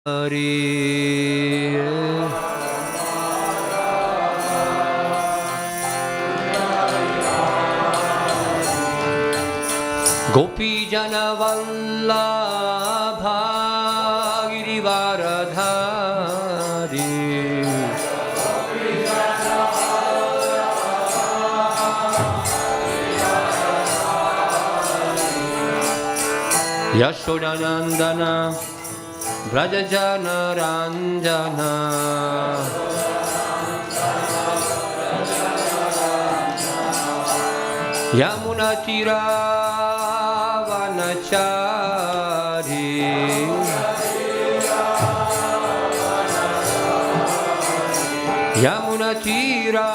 Hari Gopi Jana Vallabha Girivaradhari Yashodanandana Vrajajana Ranjana Yamuna Tira Vanachari Yamuna Tira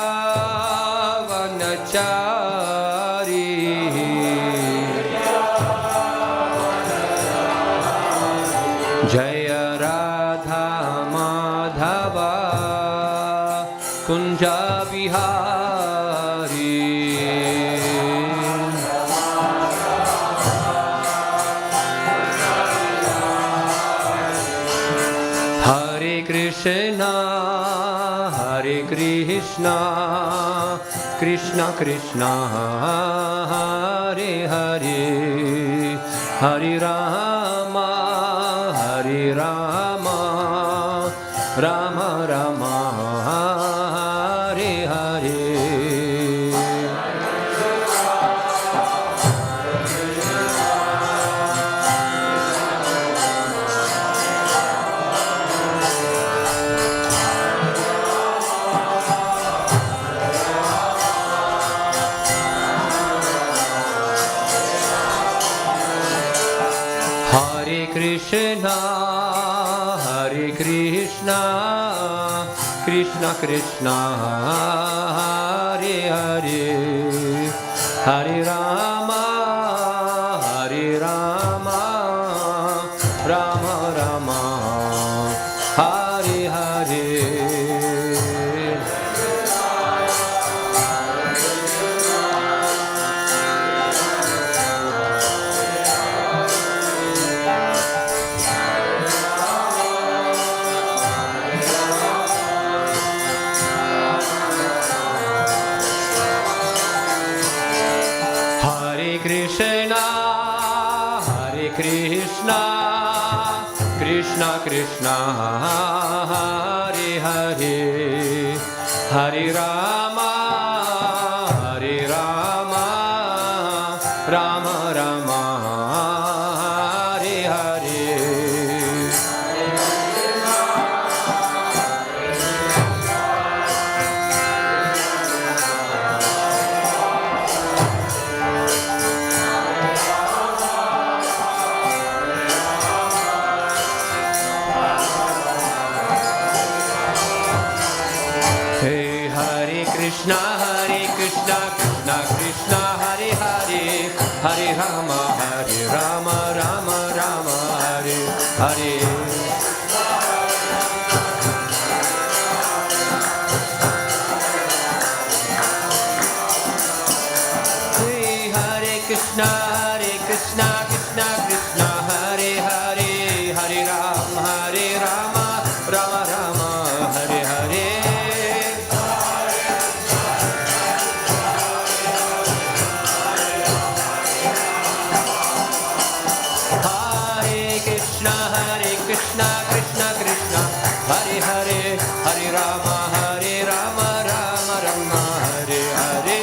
Vanachari Jaya Radha Madhava Kunja Bihari Hare Krishna Hare Krishna Krishna Krishna Hare Hare Hare Rama Hare Rama Rama Rama Hare Hare Hare Krishna Hare Krishna Krishna Krishna Hare Hare Hare Rama Hare Rama Rama Rama Hare Hare Krishna Hare Krishna Krishna Krishna Hare Hare Hare Rama Hare Rama Rama Rama Hare Hare Krishna Hare Krishna Krishna Krishna Hare Hare Hare Rama Hare Rama Rama Rama Hare Hare Hare Krishna Hare Krishna Krishna Krishna Hare Hare Hare Rama Hare Rama Rama Rama Hare Hare Krishna Krishna Krishna Hare Hare Hare Rama Hare Rama Rama Rama Hare Hare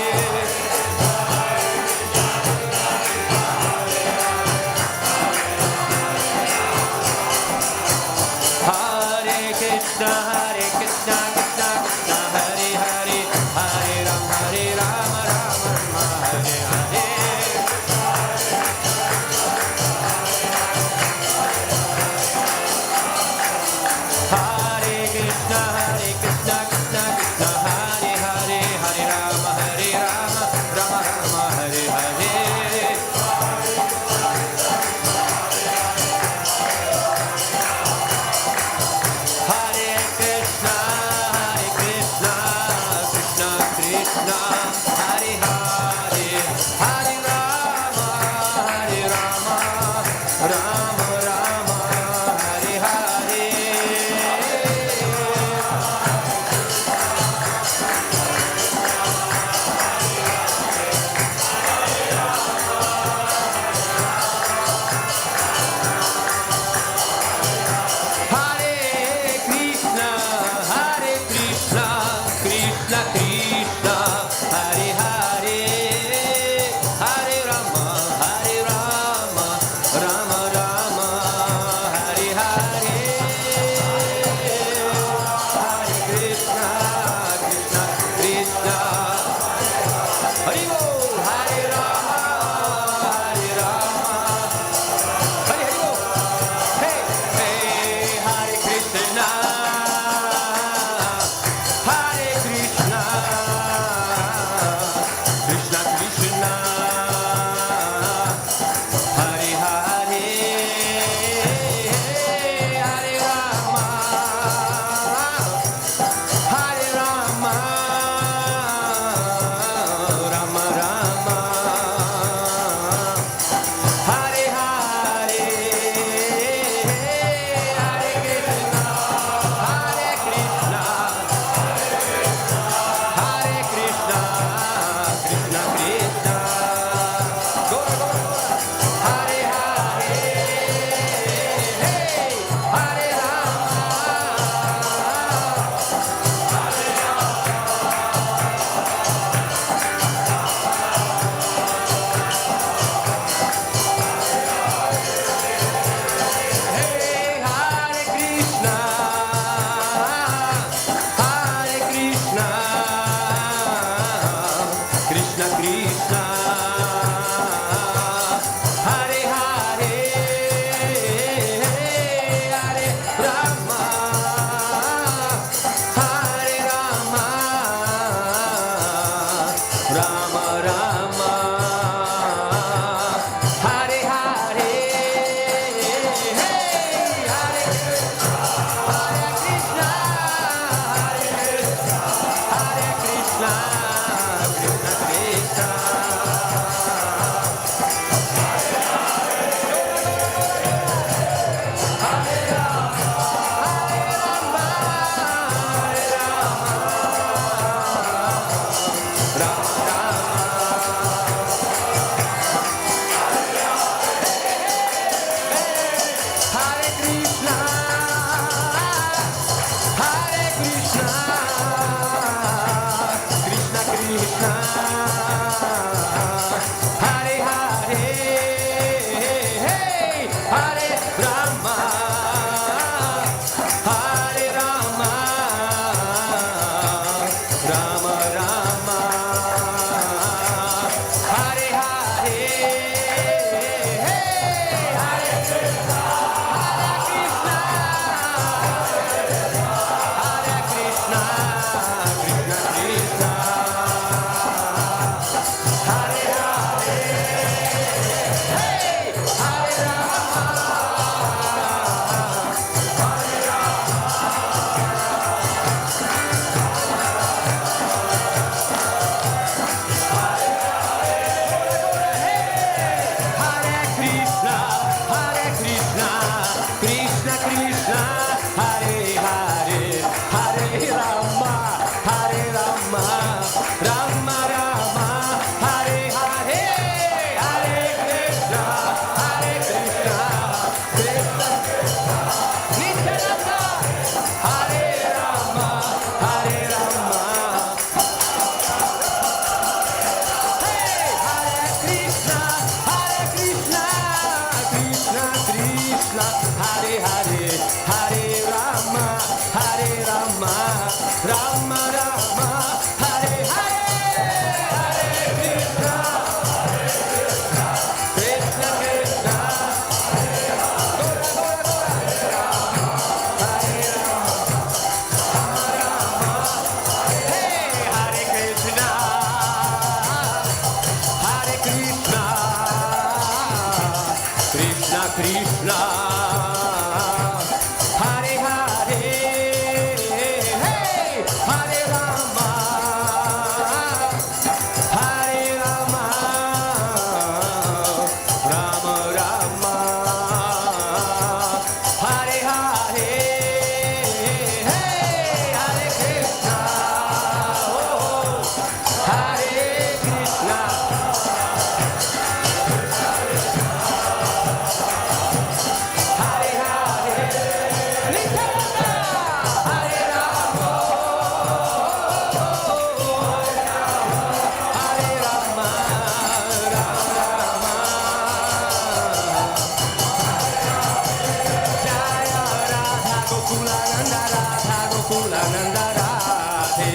Hare Rama, Hare Rama, Rama Rama, Hare Hare, Hare Krishna, Krishna Krishna, Hare Bol, Hare Rama, Hare Rama, Hare Bol, hey, hey, Hare Krishna, Hare Krishna, Krishna Krishna, Hare Hare, Hare Rama, Hare Rama, Rama Rama, Hare Hare, Hare Krishna, Hare Krishna, Hare Krishna, Krishna Krishna, Gora Gora, Hare Hare, Hare Rama, Hey, Hare Krishna, Hare Krishna, Krishna Krishna, Hare Hare, Hare Rama, Hare Rama, Rama Rama, Hare Hare, Hare Krishna, Hare Krishna, Hare Krishna, Krishna Krishna, Hare Rama, Hare Rama, Hare Rama, Rama Rama, Hare Krishna, Hare Krishna, Krishna Krishna, Hare Hare, Hare Rama, Hare Rama, Rama Rama, Hare Hare, Hare Krishna, Hare Krishna, Krishna Krishna, Hare Hare, Hare Rama, Hare Krishna, Hare Krishna, Krishna Krishna, Hare Hare, Hare Rama, Hare Rama, Rama Rama, Hare Hare, Hare Krishna, Krishna Nityananda, Hare Rama, Hare Rama, Hare Krishna, Krishna Krishna, Hare Hare, Hare Rama, Hare Rama, Rama Rama, Hare Hare, Hare Krishna, Krishna Krishna, Gora Gora Gora, Hare Rama, Rama, hey, Hare Krishna, Hare Krishna, Krishna Krishna, Hare Hare, hey, Hare Rama, Hare Rama, Rama Rama, Hare Hare, hey, Hare Krishna, oh, Hare Krishna. Hare Nanda Radhe.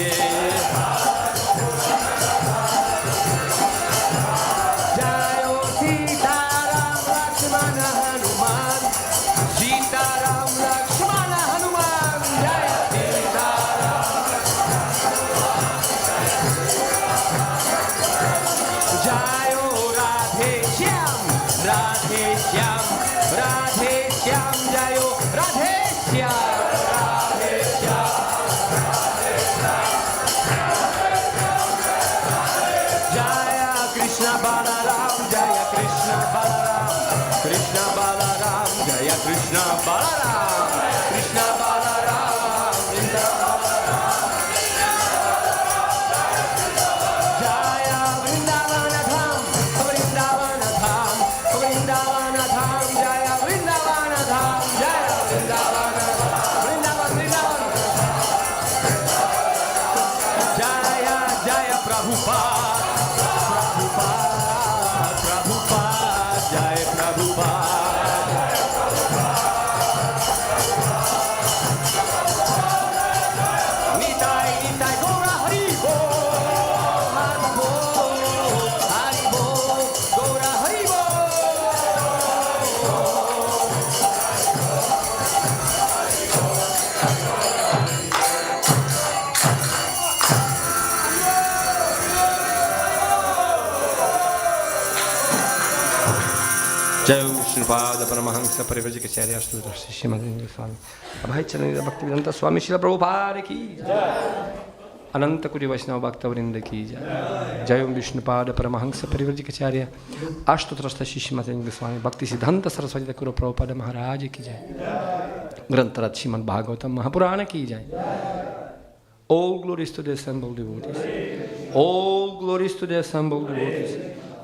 Jayo Sita Ram Lakshmana Hanuman. Sita Ram Lakshmana Hanuman. Jaya Sita Ram. Jayo Radhe Shyam. Radhe Shyam. Radhe Shyam. Jayo Radhe Shyam. Radhe Shyam. Jaya Krishna Balaram. Jaya Krishna Balaram. Krishna Balaram. Jaya Krishna Balaram. Krishna Balaram. Jaya Vrindavana Dham. Vrindavana Dham. Vrindavana Dham. Jaya Vrindavana Dham. Jaya Vrindavana Dham. Vrindavana. Jaya Jaya Prabhupada. Prabhupada. Prabhupada. Jaya Prabhupada. Nitai Nitai Gaura Hari Bol. Hari Bol. Hari Bol. Gaura Hari Bol. जय विष्णुपाद परमहंस परिव्रजक चर्या श्रीमद स्वामी अभय चरण भक्तिवेदांत स्वामी श्रील प्रभुपाद की अनंत कुटी वैष्णव भक्तवृंद की जय जय विष्णुपाद परमहंस परिव्रजक चर्या अष्टोत्तरस्थ श्रीमद स्वामी भक्ति सिद्धांत सरस्वती ठाकुर प्रभुपाद महाराज की जय ग्रंथरथ श्रीमद् भागवतम महापुराण की जय. All glories to the assembled devotees. All glories to the assembled devotees.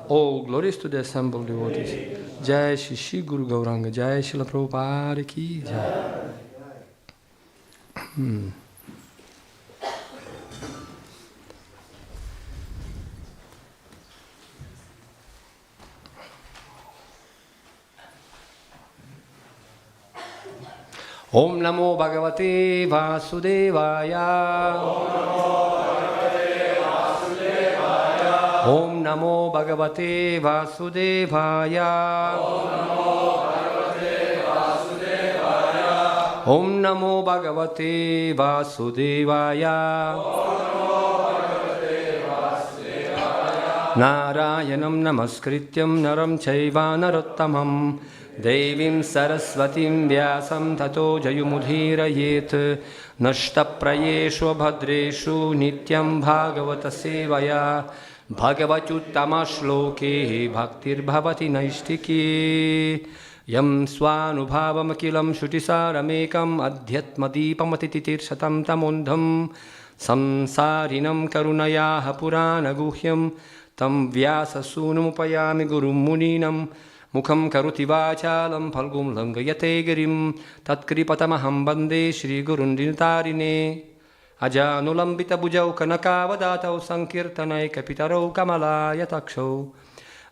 All glories to the assembled devotees. Jai Shri Shri Guru Gauranga. Jai Shri Prabhupada ki jai. Om Namo Bhagavate Vasudevaya. Om Namo Bhagavate Vasudevaya. Om Namo Bhagavate Vasudevaya. Narayanam Namaskrityam Naram Chaiva Narottamam Devim Saraswatim Vyasam Tato Jayumudhirayet Nashtaprayeshu Bhadreshu Nityam Bhagavata Sevaya Bhagavachuttama Shloke Bhaktir Bhavati Naishtiki Yam Swanubhavam Akilam Shutisaramekam Adhyatmadipam Atititirsatam Tamundham Samsarinam Karunayaha Purana Guhyam Tam Vyasasunumupayami Gurum Muninam Mukham Karuti Vachalam Phalgum Langayate Girim Tatkripatamaham Bande Shri Gurundinitarine Ajanulambita Bujau Kanakavadatau Sankirtanai Kapitaro Kamalaya Taksho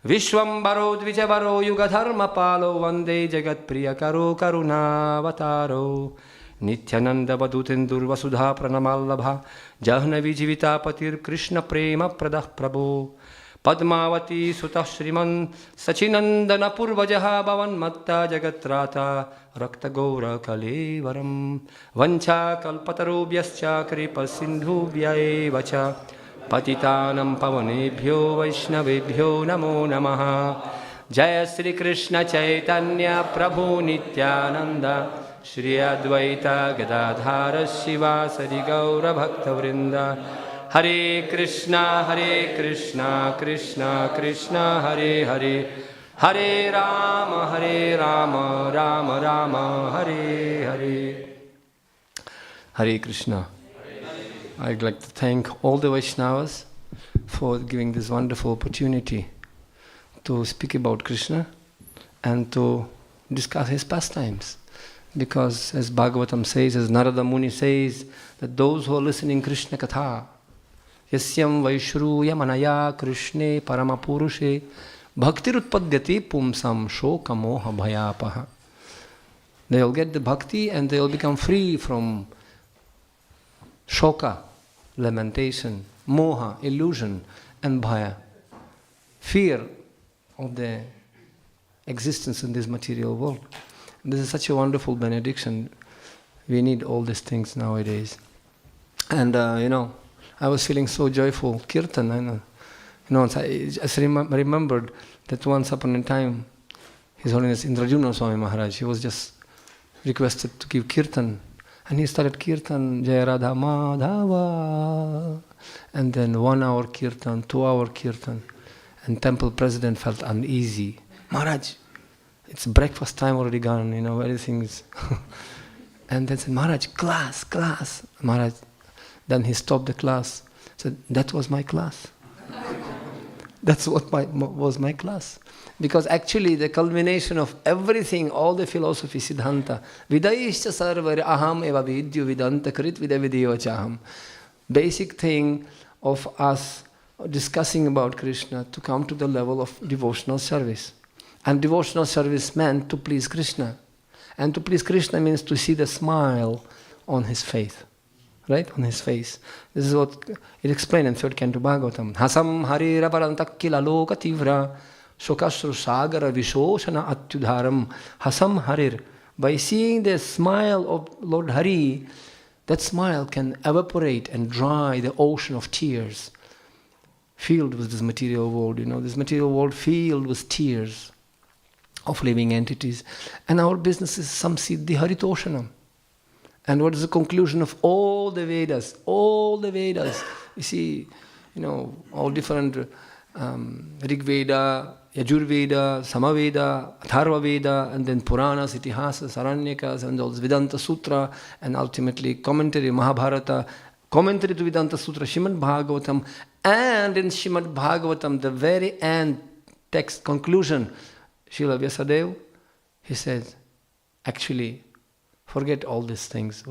Vishwambaro Dvijavaro Yugadharma Palo Vande Jagat Priyakaro Karunavataro Nityananda Vadutendur Vasudha Pranamallabha Jahnavi Jivitapatir Krishna Prema Pradah Prabhu Padmavati Sutah Shriman Sachinandana Purvajaha Bhavan Matta Jagatrata Rakta Gaura Kalevaram Vancha Kalpatarubhyascha Kripa Sindhubhya Vacha Patitanam Pavanebhyo Vaishnavebhyo Namo Namaha Jaya Sri Krishna Chaitanya Prabhu Nityananda Shri Advaita Gadadhara Shivasari Gaura Bhakta Vrinda Hare Krishna Krishna Krishna Hare Hare Hare Rama Rama Rama Hare Hare. Hare Krishna. I'd like to thank all the Vaishnavas for giving this wonderful opportunity to speak about Krishna and to discuss his pastimes. Because as Bhagavatam says, as Narada Muni says, that those who are listening Krishna Katha, Yasyam Vaishruya Manaya Krishne Paramapurushe Bhaktirutpadyati Pumsam Shoka Moha Bhayapaha. They will get the bhakti and they will become free from shoka, lamentation, moha, illusion, and bhaya, fear of the existence in this material world. This is such a wonderful benediction. We need all these things nowadays. And I was feeling so joyful. Kirtan, I know. I just remembered that once upon a time, His Holiness Indradyumna Swami Maharaj, he was just requested to give kirtan. And he started kirtan, Jaya Radha Madhava. And then 1 hour kirtan, 2 hour kirtan. And temple president felt uneasy. Maharaj, it's breakfast time already gone, everything is... And then said, Maharaj, class. Maharaj, then he stopped the class. Said, that was my class. That's what was my class. Because actually the culmination of everything, all the philosophy, Siddhanta, Vidaishcha sarvar aham eva vidyu vidanta krit vidavidyo chaham. Basic thing of us discussing about Krishna to come to the level of devotional service. And devotional service meant to please Krishna. And to please Krishna means to see the smile on his face. Right? On his face. This is what it explained in 3rd Canto Bhagavatam. Hasam harira parantakila loka tivra shokashru sagara vishoshana atyudharam. Hasam harir. By seeing the smile of Lord Hari, that smile can evaporate and dry the ocean of tears filled with this material world. This material world filled with tears of living entities. And our business is samsiddhi haritoshanam. And what is the conclusion of all the Vedas? All the Vedas. You see, all different Rig Veda, Yajur Veda, Samaveda, Atharva Veda, and then Puranas, Itihasas, Aranyakas, and all this Vedanta Sutra, and ultimately commentary, Mahabharata, commentary to Vedanta Sutra, Srimad Bhagavatam, and in Srimad Bhagavatam, the very end text conclusion, Srila Vyasadeva, he says, actually, forget all these things,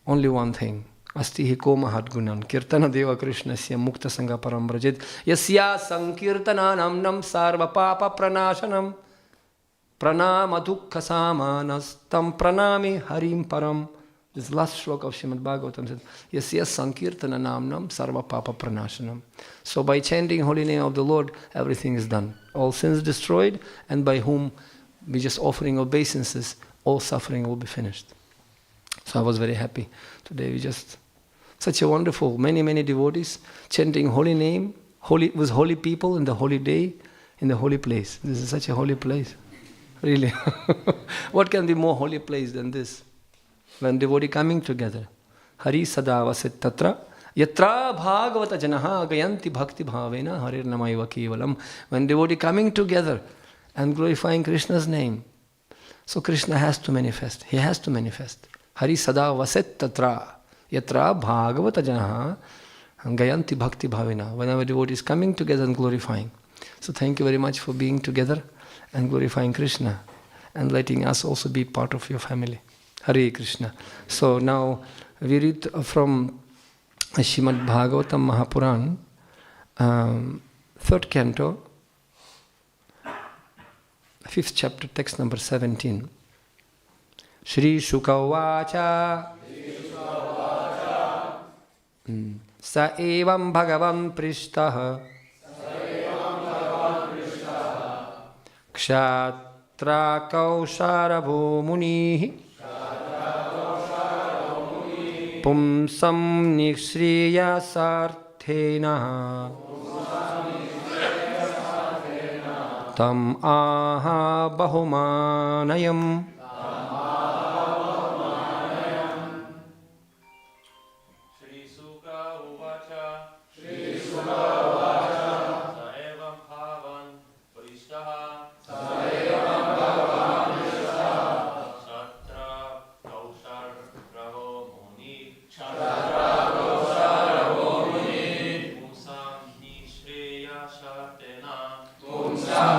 only one thing. Asti hi ko mahadgunan kirtana deva krishnasya mukta sangha param brajit yasya sankirtananam nam sarva papa pranashanam pranama dukkha samanastam pranami harim param. This last shloka of Srimad Bhagavatam says, yasya sankirtananam nam sarva papa pranashanam. So by chanting holy name of the Lord, everything is done. All sins destroyed, and by whom we just offering obeisances, all suffering will be finished. So I was very happy. Today we just, such a wonderful, many devotees chanting holy name, with holy people in the holy day, in the holy place. This is such a holy place. Really. What can be more holy place than this? When devotee coming together. Hari sada vasit tatra. Yatra bhagavata janaha gayanti bhakti bhavena harir namayva kevalam. When devotee coming together and glorifying Krishna's name. So Krishna has to manifest. He has to manifest. Hari sada vaset tatra. Yatra bhagavata janaha gayanti bhakti bhavena. Whenever devotee is coming together and glorifying. So thank you very much for being together and glorifying Krishna and letting us also be part of your family. Hare Krishna. So now we read from Srimad Bhagavatam Mahapuran, 3rd Canto, 5th chapter, text number 17. Shri Shuka Vacha Sa evam Bhagavan Prishtaha Kshatrā Kauṣārabho Munihi Pumsam Nishriya Sarthena Tam Aha Bahumanayam.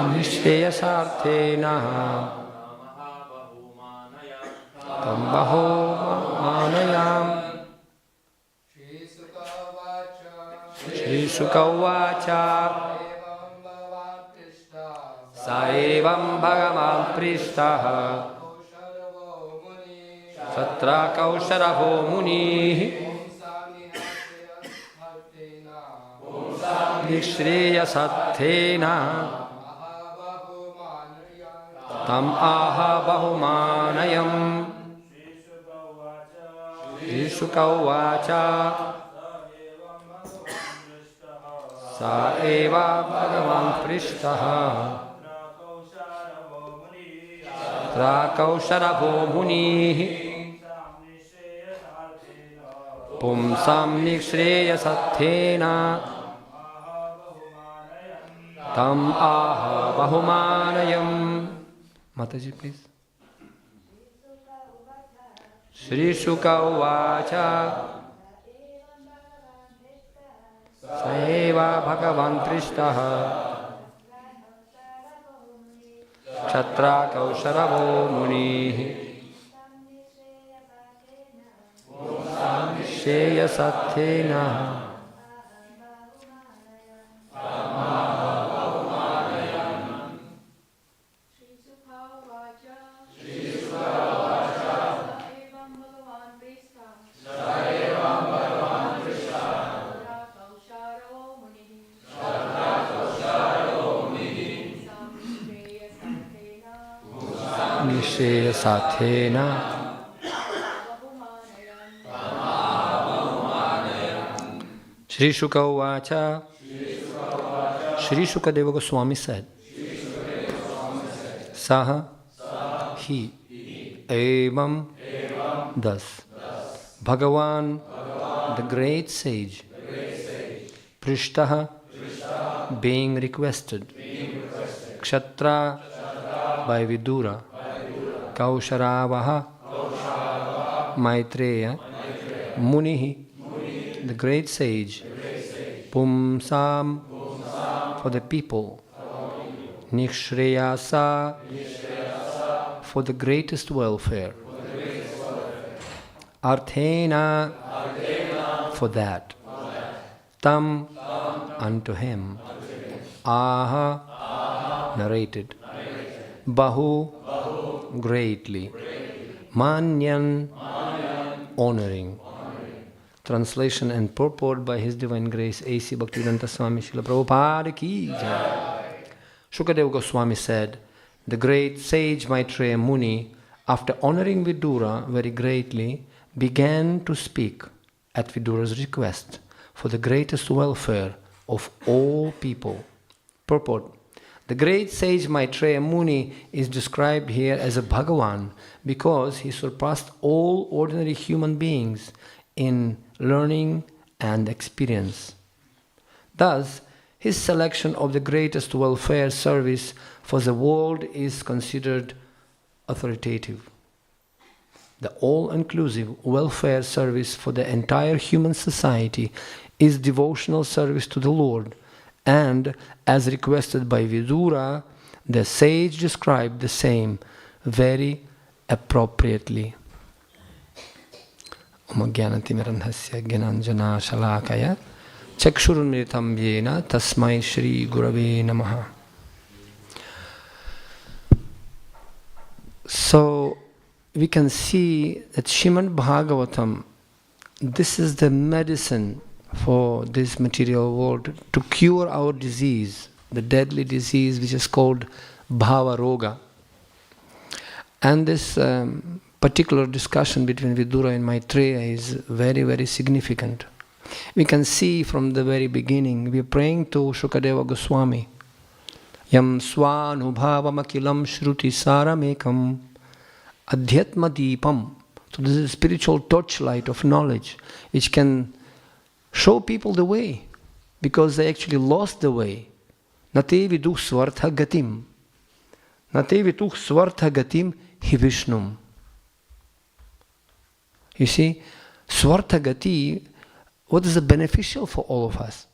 Nishveyasarthena Tam Bahumanayam. Shri Shuka Vacha Sa evam Bhagavan Prishtaha Tatra Kausharabho Munihi Nishreya Sathena Tam Aha Bahumanayam Shuka Sa eva Bhagavan Prishtaha Trakausharapo Munihi Pumsam Nishreya Sathena Tam Aha Bahumanayam. Mataji, please. Shri Shuka Uvacha Saeva Bhagavan Trishtaha Chatra Kausharavo Munihi Sheya Sathena. Nishreya Sathena Shri Shuka Uvacha. Shri Shukadeva Goswami said, Saha, he, Evam, thus, Bhagavan, the great sage, Prishtaha, being requested, Kshatra, by Vidura, Kausharavaha, Maitreya, Munihi, the great sage, Pumsam, for the people, Nishreyasa, for the greatest welfare, Arthena, for that, Tam, unto him, Aha, narrated, Bahu, greatly, Manyan, honoring. Translation and purport by His Divine Grace A.C. Bhaktivedanta Swami Srila Prabhupada Ki Jai. Shukadeva Goswami said, the great sage Maitreya Muni, after honoring Vidura very greatly, began to speak at Vidura's request for the greatest welfare of all people. Purport. The great sage Maitreya Muni is described here as a Bhagavan because he surpassed all ordinary human beings in learning and experience. Thus, his selection of the greatest welfare service for the world is considered authoritative. The all-inclusive welfare service for the entire human society is devotional service to the Lord, and as requested by Vidura, the sage described the same very appropriately. Om Jnanatimirandhasya Jnananjana Shalakaya Chakshurunmritam Yena Tasmai Shri Gurave Namaha. So we can see that Srimad Bhagavatam, this is the medicine for this material world to cure our disease, the deadly disease which is called Bhava Roga. And this particular discussion between Vidura and Maitreya is very, very significant. We can see from the very beginning, we are praying to Shukadeva Goswami, Yam Swanubhavam Akilam Shruti Saramekam Adhyatma Deepam. So this is a spiritual torchlight of knowledge which can show people the way, because they actually lost the way. Nate viduh swartha gatim. Nate viduh swartha gatim hi Vishnum. You see, swartha gati, what is beneficial for all of us?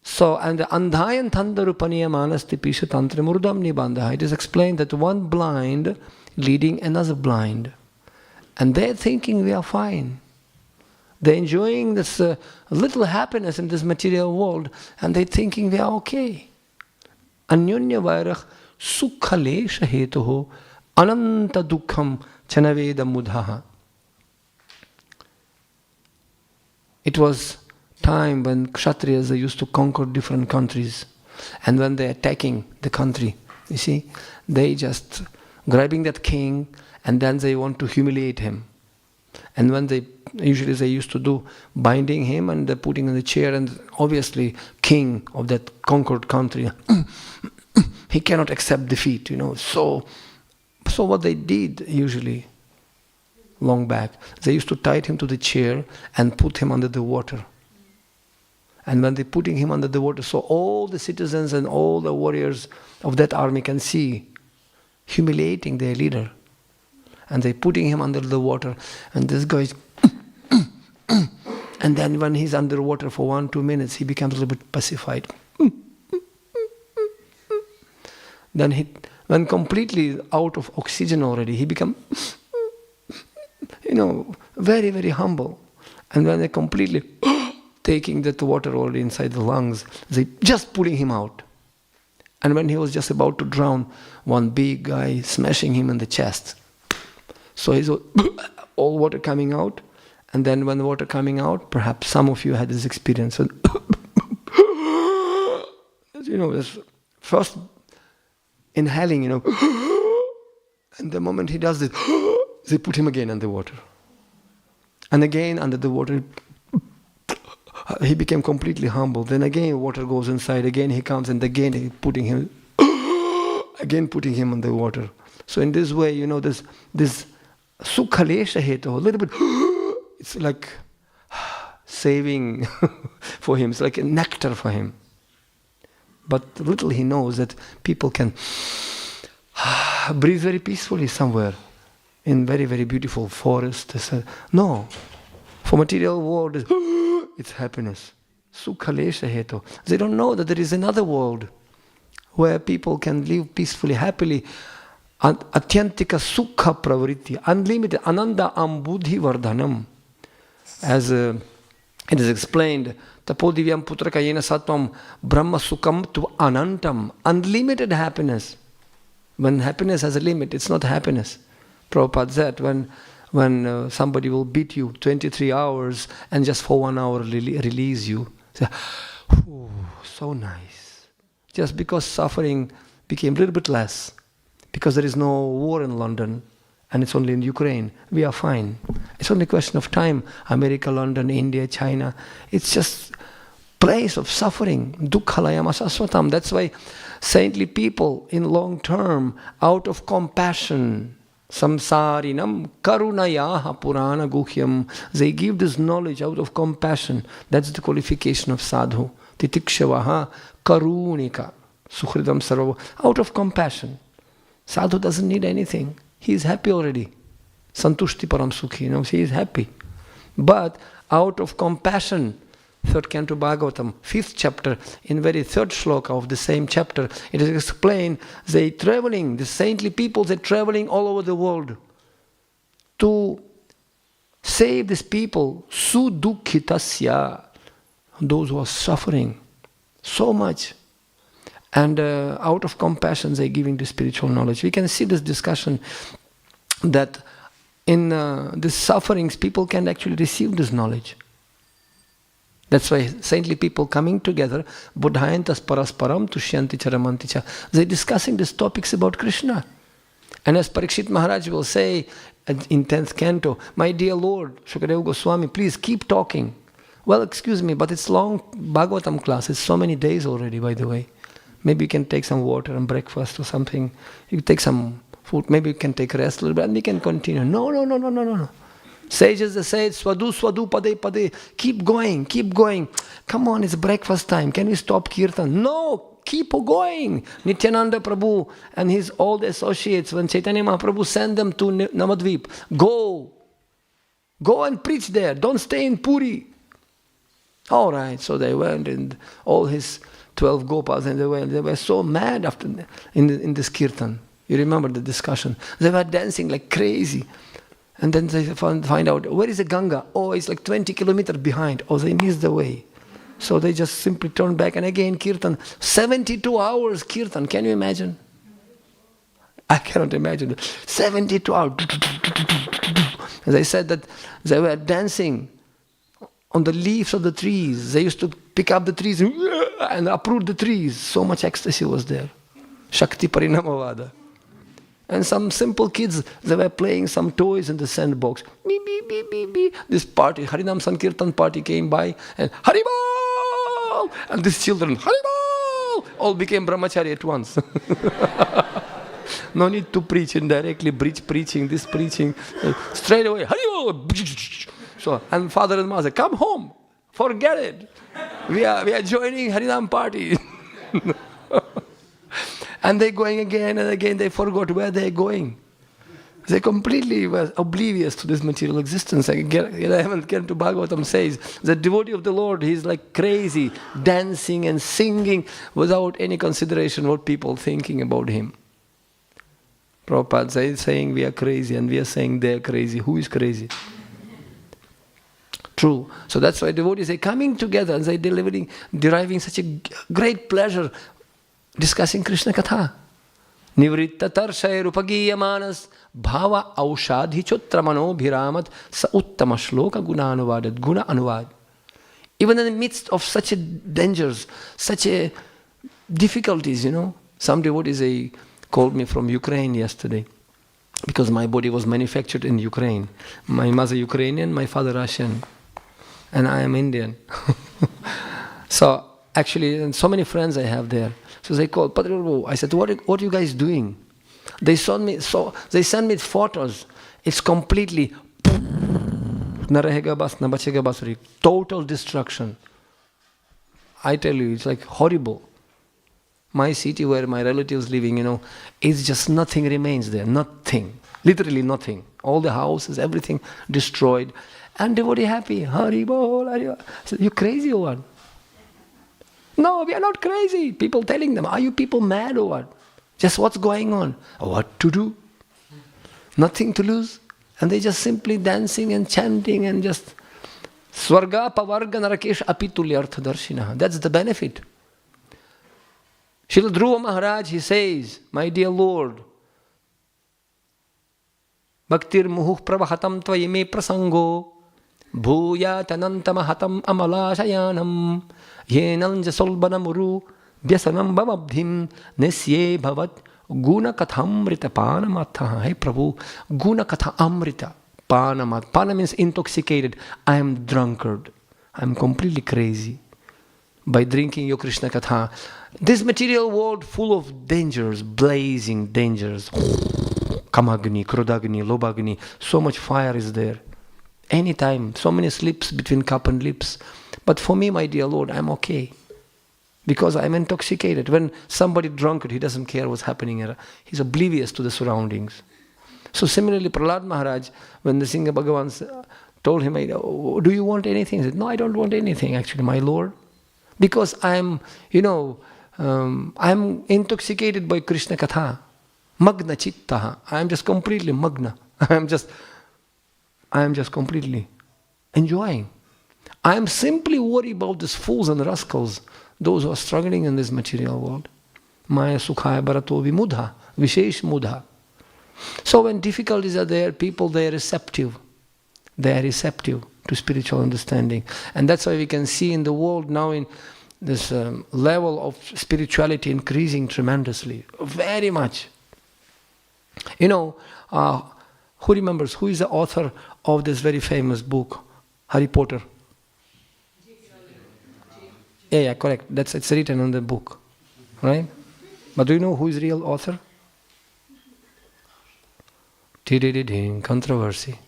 So, and the andhayan thandarupaniya manasti pisha tantra murdam nibandha, it is explained that one blind leading another blind. And they're thinking we are fine. They're enjoying this little happiness in this material world, and they're thinking we are okay. Anyonya vairach sukhalesha hetuho ananta dukkham chanaveda mudhaha. It was time when Kshatriyas, they used to conquer different countries. And when they're attacking the country, you see, they just grabbing that king and then they want to humiliate him. And when they used to do binding him and putting in the chair, and obviously king of that conquered country, he cannot accept defeat, So what they did usually, long back, they used to tie him to the chair and put him under the water. And when they're putting him under the water, so all the citizens and all the warriors of that army can see humiliating their leader. And they're putting him under the water, and this guy is and then when he's underwater for 1-2 minutes, he becomes a little bit pacified. Then when completely out of oxygen already, he becomes very, very humble. And when they're completely taking that water already inside the lungs, they just pulling him out. And when he was just about to drown, one big guy smashing him in the chest. So he's all water coming out. And then when the water coming out, perhaps some of you had this experience. And this first inhaling, and the moment he does it, they put him again underwater. And again under the water, he became completely humble. Then again water goes inside, again he comes, and again putting him underwater. So in this way, this sukha lesha hetu, a little bit, it's like saving for him. It's like a nectar for him. But little he knows that people can breathe very peacefully somewhere in very, very beautiful forest. No, for material world, it's happiness. Sukha lesha hetu. They don't know that there is another world where people can live peacefully, happily. Atyantika sukha pravritti, unlimited, ananda ambudhi vardhanam. As it is explained, tapodivyam putrakayena sattvam brahma sukam tu anantam. Unlimited happiness. When happiness has a limit, it's not happiness. Prabhupada said, when somebody will beat you 23 hours and just for 1 hour release you, say, oh, so nice. Just because suffering became a little bit less, because there is no war in London, and it's only in Ukraine, we are fine. It's only a question of time. America, London, India, China, it's just place of suffering. Dukkhalayam asaswatam. That's why saintly people in long term, out of compassion, samsarinam karunayaha purana guhyam, they give this knowledge out of compassion. That's the qualification of sadhu. Titikshavaha karunika sukhridam sarva. Out of compassion. Sadhu doesn't need anything. He is happy already. Santushti param sukhi, he is happy. But out of compassion, 3rd Canto Bhagavatam, 5th chapter, in very 3rd shloka of the same chapter, it is explained, the saintly people, they're traveling all over the world to save these people, sudukhitasya, those who are suffering so much. And out of compassion, they're giving the spiritual knowledge. We can see this discussion that in the sufferings, people can actually receive this knowledge. That's why saintly people coming together, buddhayantas parasparam tushyanti charamanti cha, they're discussing these topics about Krishna. And as Parikshit Maharaj will say in 10th Canto, my dear Lord, Shukadeva Goswami, please keep talking. Well, excuse me, but it's long Bhagavatam class. It's so many days already, by the way. Maybe you can take some water and breakfast or something. You take some food. Maybe you can take rest a little bit and we can continue. No. Sages, they say, swadu, swadu, pade, pade. Keep going. Come on, it's breakfast time. Can we stop kirtan? No, keep going. Nityananda Prabhu and his old associates, when Chaitanya Mahaprabhu sent them to Navadvip, go and preach there. Don't stay in Puri. All right, so they went, and all his 12 Gopas, and they were so mad after in this kirtan. You remember the discussion. They were dancing like crazy. And then they find out, where is the Ganga? Oh, it's like 20 kilometers behind. Oh, they missed the way. So they just simply turned back, and again kirtan. 72 hours kirtan. Can you imagine? I cannot imagine. 72 hours. As I said that they were dancing on the leaves of the trees. They used to pick up the trees and uproot the trees. So much ecstasy was there. Shakti Parinamavada. And some simple kids, they were playing some toys in the sandbox. Beep, beep, beep, beep, beep. This party, Harinam Sankirtan party came by and Haribol! And these children, Haribol! All became brahmachari at once. No need to preach indirectly, preaching, this preaching. Straight away, Haribol! So, and father and mother, come home, forget it. We are joining Harinam party. And they're going again and again, they forgot where they're going. They completely were oblivious to this material existence. 11th Canto Bhagavatam says, the devotee of the Lord, he's like crazy, dancing and singing without any consideration what people thinking about him. Prabhupada is saying we are crazy and we are saying they are crazy. Who is crazy? True. So that's why devotees are coming together and they're deriving such a great pleasure discussing Krishna Katha. Nivritta tarshayar upagiyamanas bhava aushadhi chotramano bhiramat sa uttama shloka guna anuvadat. Guna anuvad. Even in the midst of such a dangers, such a difficulties, some devotees, they called me from Ukraine yesterday because my body was manufactured in Ukraine. My mother Ukrainian, my father Russian, and I am Indian. So actually, and so many friends I have there. So they called, Patri, I said, what are you guys doing? They sent me photos. It's completely total destruction. I tell you, it's like horrible. My city where my relatives living, it's just nothing remains there. Nothing. Literally nothing. All the houses, everything destroyed. And devotee happy. Haribol, Haribol. I said, you crazy or what? No, we are not crazy. People telling them, are you people mad or what? Just what's going on? What to do? Nothing to lose. And they just simply dancing and chanting and just Swarga pavarga narakesh apitulyartha darshina. That's the benefit. Srila Dhruva Maharaj, he says, my dear Lord, Bhaktir muhuh pravahatam tvayime prasango Bhuya tanantamahatam amalashayanam Yenanja solbanamuru Vyasanam bhavabdhim Nesye bhavat Guna kathamrita panamatha. Hey Prabhu, Guna katha amrita panamat. Pana means intoxicated. I am drunkard. I am completely crazy by drinking your Krishna Katha. This material world full of dangers, blazing dangers. Kamagni, Krodagni, Lobagni. So much fire is there. Anytime, so many slips between cup and lips. But for me, my dear Lord, I'm okay. Because I'm intoxicated. When somebody drunkard, he doesn't care what's happening. He's oblivious to the surroundings. So similarly, Prahlad Maharaj, when the Singha Bhagavan told him, do you want anything? He said, no, I don't want anything actually, my Lord. Because I'm intoxicated by Krishna Katha. Magna chittaha. I'm just completely magna. I am just completely enjoying. I am simply worried about these fools and rascals, those who are struggling in this material world. Maya sukhaya bharato vimudha, vishesh mudha. So when difficulties are there, people, they are receptive. They are receptive to spiritual understanding. And that's why we can see in the world now in this level of spirituality increasing tremendously. Very much. Who remembers, who is the author of this very famous book, Harry Potter? Yeah, correct. It's written on the book, right? But do you know who is the real author? Controversy.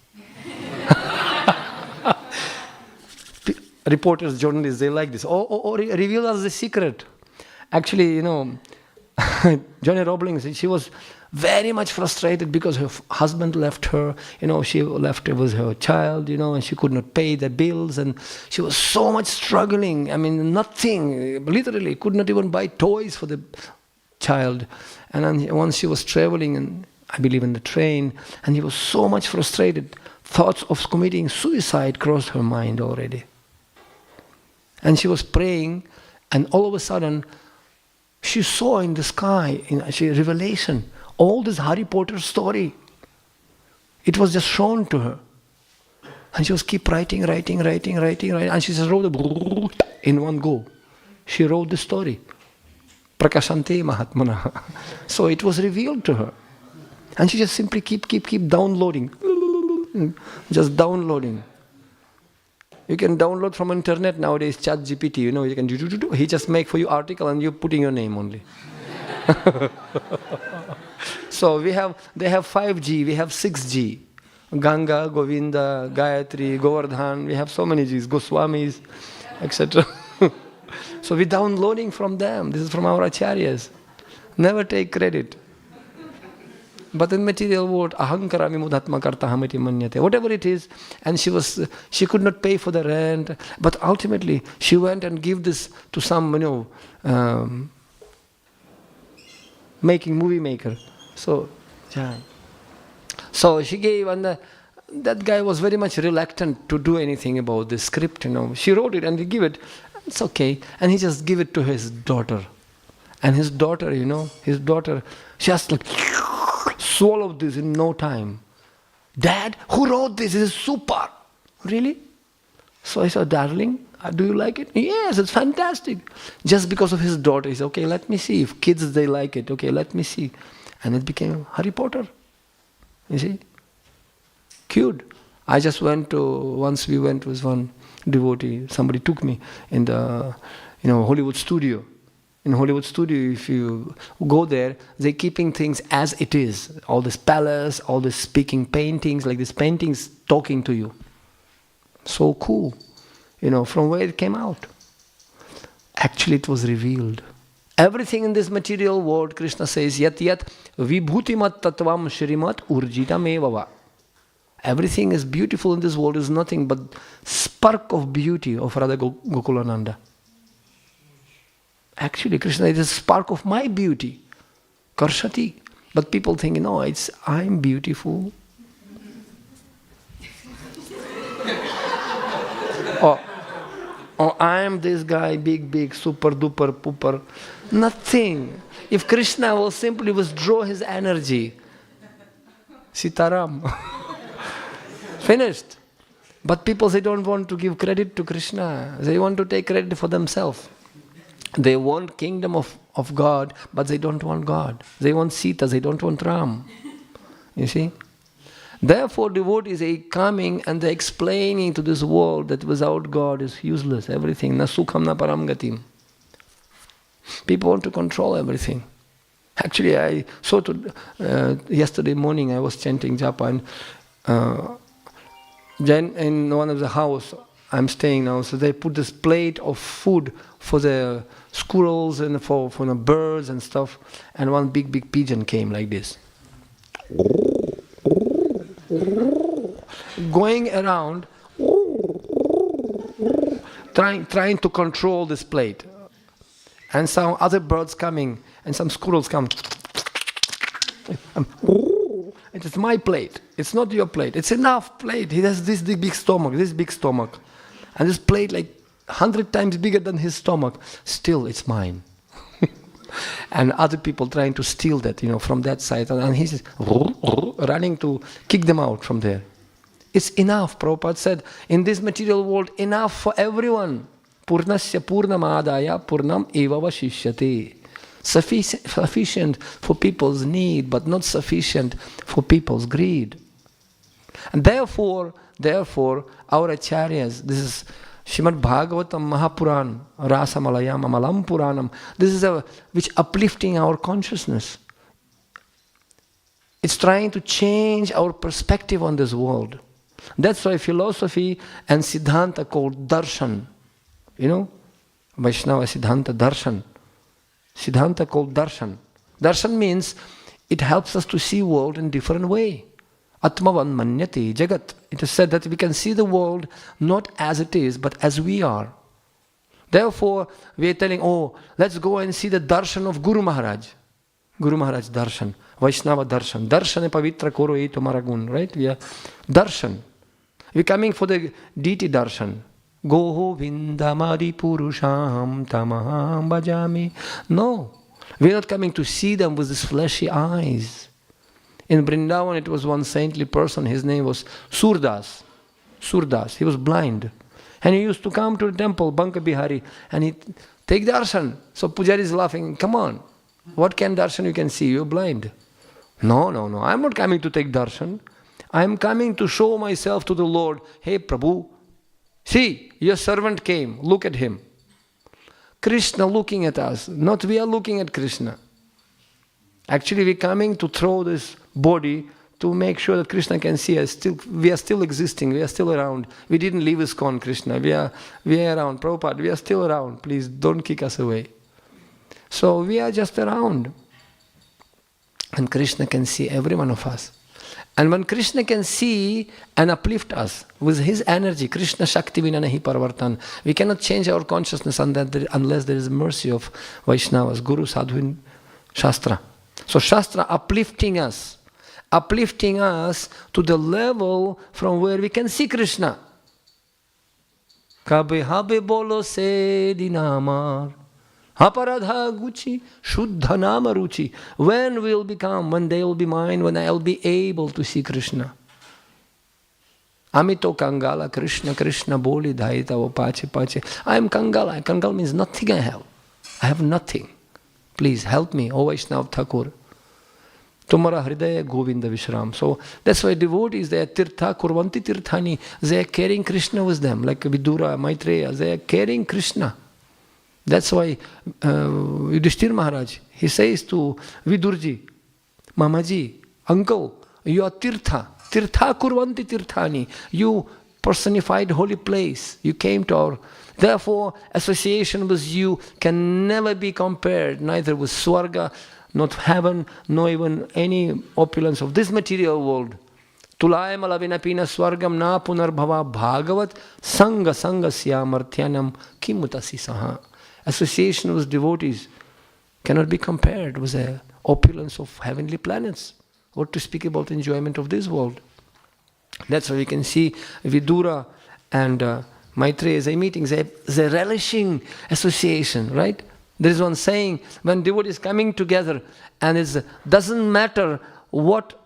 Reporters, journalists, they like this. Reveal us the secret. Actually, Johnny Robbins, she was very much frustrated because her husband left her. She left her with her child, and she could not pay the bills, and she was so much struggling. I mean, nothing, literally, could not even buy toys for the child. And then once she was traveling, and I believe in the train, and he was so much frustrated. Thoughts of committing suicide crossed her mind already. And she was praying, and all of a sudden, she saw in the sky, in a revelation, all this Harry Potter story. It was just shown to her. And she was keep writing. And she just wrote in one go. She wrote the story. Prakashante Mahatmana. So it was revealed to her. And she just simply keep downloading. Just downloading. You can download from internet nowadays, ChatGPT, you can do. He just make for you article and you put in your name only. So they have 5G, we have 6G. Ganga, Govinda, Gayatri, Govardhan, we have so many Gs, Goswamis, etc. So we're downloading from them. This is from our acharyas. Never take credit. But in material world, ahankarami mudhatma kartahamiti manyate. Whatever it is, and she could not pay for the rent, but ultimately she went and gave this to some, movie maker. So, yeah. So she gave, and that guy was very much reluctant to do anything about the script, She wrote it and he gave it. It's okay. And he just gave it to his daughter. And his daughter, she just swallowed this in no time. Dad, who wrote this? This is super. Really? So I said, darling, do you like it? Yes, it's fantastic. Just because of his daughter, he said, okay, let me see. If kids, they like it, okay, let me see. And it became Harry Potter. You see? Cute. I just once we went with one devotee, somebody took me in the, Hollywood studio. In Hollywood studio, if you go there, they're keeping things as it is. All this palace, all this speaking paintings, like these paintings talking to you. So cool. From where it came out. Actually, it was revealed. Everything in this material world, Krishna says, yat vibhutimat tattvam shrimat urjitam evava. Everything is beautiful in this world is nothing but spark of beauty of Radha Gokulananda. Actually, Krishna is a spark of my beauty. Karshati. But people think, no, I'm beautiful. or I'm this guy, big, super duper pooper. Nothing. If Krishna will simply withdraw his energy, Sitaram. Finished. But people, they don't want to give credit to Krishna. They want to take credit for themselves. They want kingdom of God, but they don't want God. They want Sita, they don't want Ram. You see? Therefore, devotees are coming and they're explaining to this world that without God is useless, everything. Na sukham na param gatim. People want to control everything. Actually, I saw yesterday morning I was chanting japa, and in one of the house I'm staying now, so they put this plate of food for the squirrels and for the birds and stuff, and one big pigeon came like this. Going around, trying to control this plate. And some other birds coming, and some squirrels come. It is my plate. It's not your plate. It's enough plate. He has this big stomach. And this plate like 100 times bigger than his stomach. Still, it's mine. And other people trying to steal that, from that side. And he's running to kick them out from there. It's enough. Prabhupada said, in this material world, enough for everyone. Purnasya purnamadaya purnam eva vashishyate. Sufficient for people's need, but not sufficient for people's greed. And therefore, our acharyas, this is Srimad Bhagavatam Mahapuran, Rasamalayam Amalam Puranam, this is which uplifting our consciousness. It's trying to change our perspective on this world. That's why philosophy and Siddhanta called darshan. Vaishnava Siddhanta darshan. Siddhanta called darshan. Darshan means it helps us to see world in different way. Atmavan manyate jagat. It is said that we can see the world not as it is, but as we are. Therefore, we are telling, let's go and see the darshan of Guru Maharaj. Guru Maharaj darshan. Vaishnava darshan. Darshan pavitra koro eto maragun. Right? We are darshan. We are coming for the deity darshan. Govindamadi purusham tamaham bhajami. No. We are not coming to see them with these fleshy eyes. In Vrindavan, it was one saintly person. His name was Surdas. Surdas. He was blind. And he used to come to the temple, Banka Bihari, and he take darshan. So Pujari is laughing, come on, what can darshan you can see? You're blind. No, I'm not coming to take darshan. I'm coming to show myself to the Lord. Hey Prabhu, see, your servant came, look at him. Krishna looking at us, not we are looking at Krishna. Actually, we're coming to throw this body to make sure that Krishna can see us. We are still existing, we are still around. We didn't leave ISKCON, Krishna. We are around. Prabhupada, we are still around. Please don't kick us away. So we are just around. And Krishna can see every one of us. And when Krishna can see and uplift us with his energy, Krishna Shakti Vinanahi Paravartan, we cannot change our consciousness unless there is mercy of Vaishnavas, Guru, Sadhu, and Shastra. So Shastra uplifting us to the level from where we can see Krishna. Kabe habe bolo se dinamar, aparadha guchi, shuddha nama ruchi. When will become, when they will be mine, when I will be able to see Krishna. Amito Kangala, Krishna, Krishna boli dhaita o pache pache. I am Kangala. Kangala means nothing I have. I have nothing. Please help me, O Vaishnav Thakur. Tumara Hridaya Govinda Vishram. So that's why devotees, they are tirtha kurvanti tirthani. They are carrying Krishna with them, like Vidura, Maitreya. They are carrying Krishna. That's why Yudhishthir Maharaj, he says to Vidurji, Mamaji, uncle, you are tirtha. Tirtha kurvanti tirthani. You personified holy place. You came to our... Therefore, association with you can never be compared, neither with Swarga, not heaven, nor even any opulence of this material world. Tulaya malavinapina swargam na punarbhava bhagavat sanga sanga syamarthyanam kimutasi saha. Association with devotees cannot be compared with the opulence of heavenly planets. What to speak about enjoyment of this world. That's why we can see Vidura and Maitreya, they're meeting, they're relishing association, right? There is one saying, when devotees coming together, and it doesn't matter what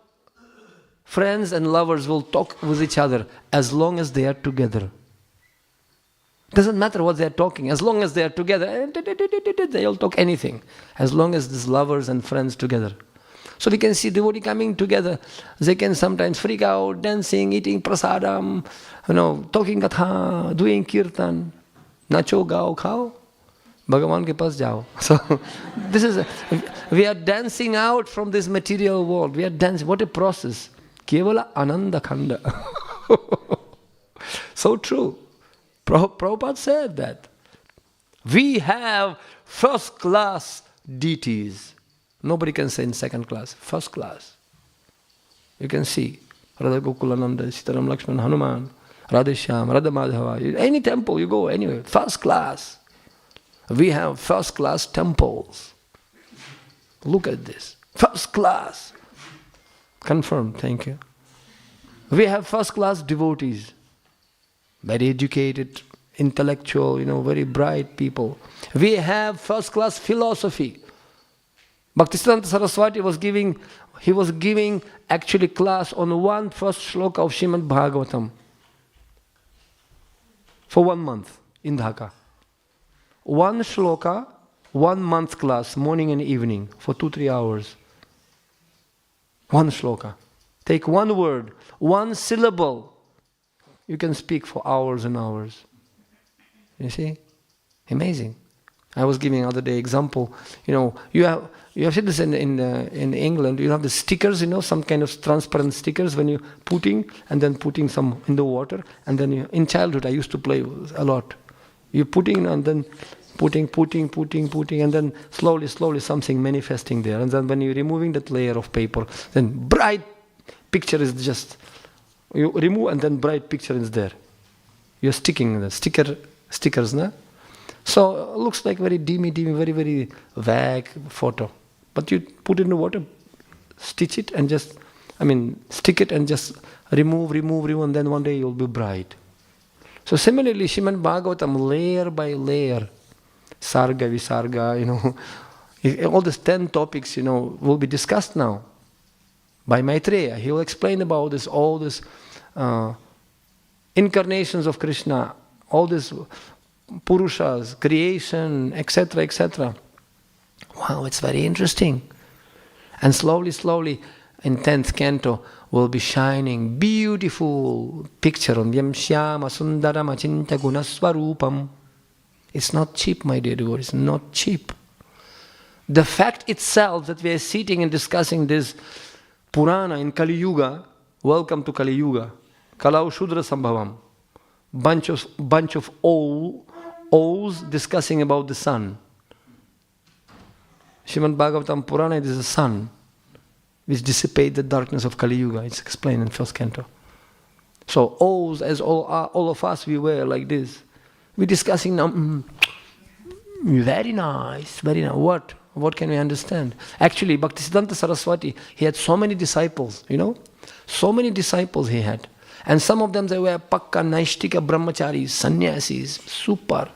friends and lovers will talk with each other, as long as they are together. Doesn't matter what they are talking, as long as they are together, they'll talk anything, as long as these lovers and friends together. So we can see devotee coming together. They can sometimes freak out, dancing, eating prasadam, talking katha, doing kirtan, nacho gao khao, Bhagavan ke paas jao. So this is, we are dancing out from this material world. We are dancing. What a process. Kevala ananda khanda. So true. Prabhupada said that. We have first class deities. Nobody can say in second class. First class. You can see Radha Gokulananda, Sitaram Lakshman, Hanuman, Radheshyam, Radha Madhava. Any temple you go, anywhere. First class. We have first class temples. Look at this. First class. Confirmed, thank you. We have first class devotees. Very educated, intellectual, very bright people. We have first class philosophy. Bhaktisiddhanta Saraswati was giving actually class on one first shloka of Srimad Bhagavatam for 1 month in Dhaka. One shloka, 1 month class, morning and evening for 2-3 hours. One shloka. Take one word, one syllable. You can speak for hours and hours. You see? Amazing. I was giving other day example. You have seen this in England. You have the stickers, some kind of transparent stickers when you're putting and then putting some in the water. And then in childhood I used to play a lot. You're putting and then putting, and then slowly something manifesting there. And then when you're removing that layer of paper, then bright picture is just, you remove and then bright picture is there. You're sticking the stickers, no? So it looks like very dimmy, very, very vague photo. But you put it in the water, stick it and just remove, and then one day you'll be bright. So similarly, Srimad Bhagavatam, layer by layer, Sarga, Visarga, all these 10 topics, will be discussed now. by Maitreya. He will explain about this, all this incarnations of Krishna, all this Purushas, creation, etc., etc. Wow, it's very interesting. And slowly, slowly, in 10th canto, will be shining beautiful picture on Vyam Shyama Sundarama Chinta Gunaswarupam. It's not cheap, my dear devotees, it's not cheap. The fact itself that we are sitting and discussing this Purana in Kali Yuga, welcome to Kali Yuga, Kalau Shudra Sambhavam, bunch of owls discussing about the sun. Srimad Bhagavatam Purana, it is the sun which dissipate the darkness of Kali Yuga. It's explained in first canto. So owls, as all of us, we were like this. We're discussing now, very nice, very nice. What can we understand? Actually, Bhaktisiddhanta Saraswati, he had so many disciples, so many disciples he had. And some of them, they were Pakka, Naishtika, Brahmacharis, Sannyasis, super.